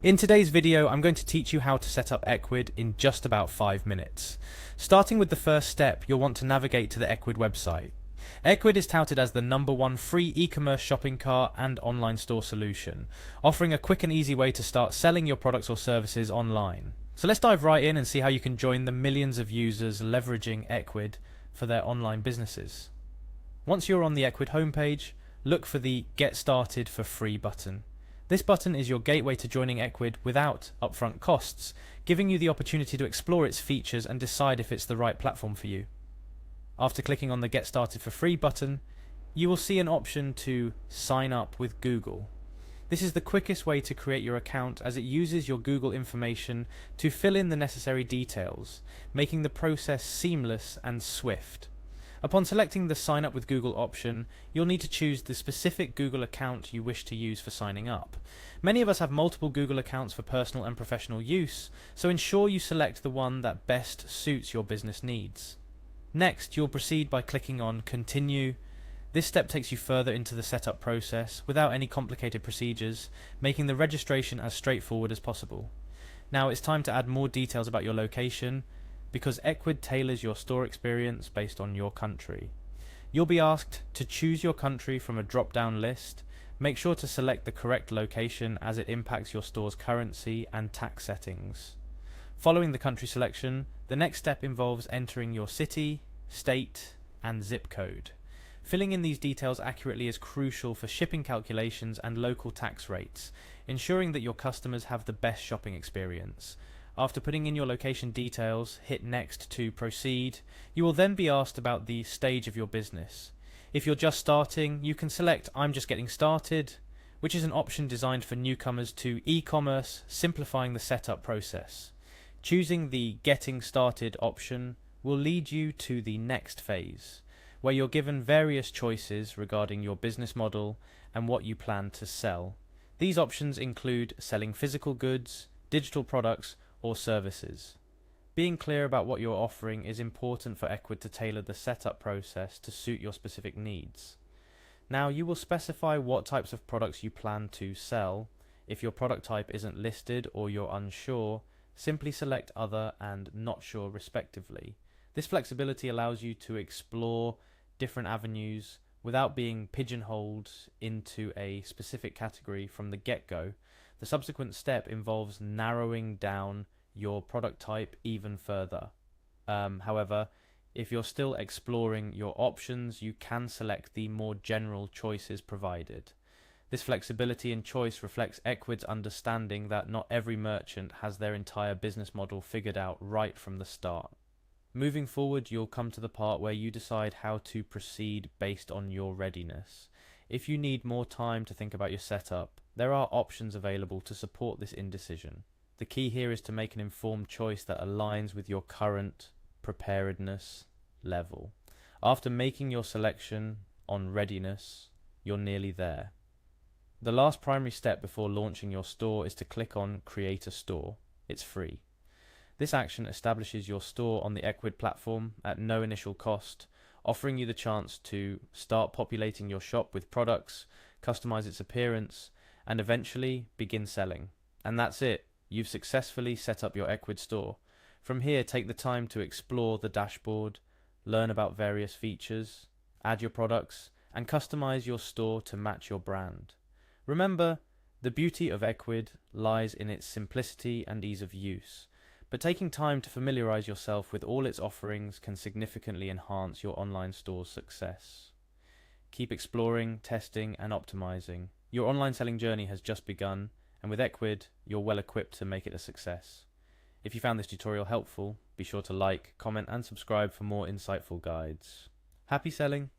In today's video, I'm going to teach you how to set up Ecwid in just about 5 minutes. Starting with the first step, you'll want to navigate to the Ecwid website. Ecwid is touted as the #1 free e-commerce shopping cart and online store solution, offering a quick and easy way to start selling your products or services online. So let's dive right in and see how you can join the millions of users leveraging Ecwid for their online businesses. Once you're on the Ecwid homepage, look for the Get Started for Free button. This button is your gateway to joining Ecwid without upfront costs, giving you the opportunity to explore its features and decide if it's the right platform for you. After clicking on the Get Started for Free button, you will see an option to sign up with Google. This is the quickest way to create your account as it uses your Google information to fill in the necessary details, making the process seamless and swift. Upon selecting the Sign Up with Google option, you'll need to choose the specific Google account you wish to use for signing up. Many of us have multiple Google accounts for personal and professional use, so ensure you select the one that best suits your business needs. Next, you'll proceed by clicking on Continue. This step takes you further into the setup process without any complicated procedures, making the registration as straightforward as possible. Now it's time to add more details about your location, because Ecwid tailors your store experience based on your country. You'll be asked to choose your country from a drop-down list. Make sure to select the correct location as it impacts your store's currency and tax settings. Following the country selection, the next step involves entering your city, state, and zip code. Filling in these details accurately is crucial for shipping calculations and local tax rates, ensuring that your customers have the best shopping experience. After putting in your location details, hit Next to proceed. You will then be asked about the stage of your business. If you're just starting, you can select I'm just getting started, which is an option designed for newcomers to e-commerce, simplifying the setup process. Choosing the Getting Started option will lead you to the next phase, where you're given various choices regarding your business model and what you plan to sell. These options include selling physical goods, digital products, or services. Being clear about what you're offering is important for Ecwid to tailor the setup process to suit your specific needs. Now you will specify what types of products you plan to sell. If your product type isn't listed or you're unsure, simply select Other and Not Sure respectively. This flexibility allows you to explore different avenues without being pigeonholed into a specific category from the get-go. The subsequent step involves narrowing down your product type even further. However, if you're still exploring your options, you can select the more general choices provided. This flexibility in choice reflects Ecwid's understanding that not every merchant has their entire business model figured out right from the start. Moving forward, you'll come to the part where you decide how to proceed based on your readiness. If you need more time to think about your setup, there are options available to support this indecision. The key here is to make an informed choice that aligns with your current preparedness level. After making your selection on readiness, you're nearly there. The last primary step before launching your store is to click on Create a Store. It's free. This action establishes your store on the Ecwid platform at no initial cost, offering you the chance to start populating your shop with products, customize its appearance, and eventually begin selling. And that's it. You've successfully set up your Ecwid store. From here, take the time to explore the dashboard, learn about various features, add your products, and customize your store to match your brand. Remember, the beauty of Ecwid lies in its simplicity and ease of use, but taking time to familiarize yourself with all its offerings can significantly enhance your online store's success. Keep exploring, testing, and optimizing. Your online selling journey has just begun, and with Ecwid, you're well equipped to make it a success. If you found this tutorial helpful, be sure to like, comment, and subscribe for more insightful guides. Happy selling!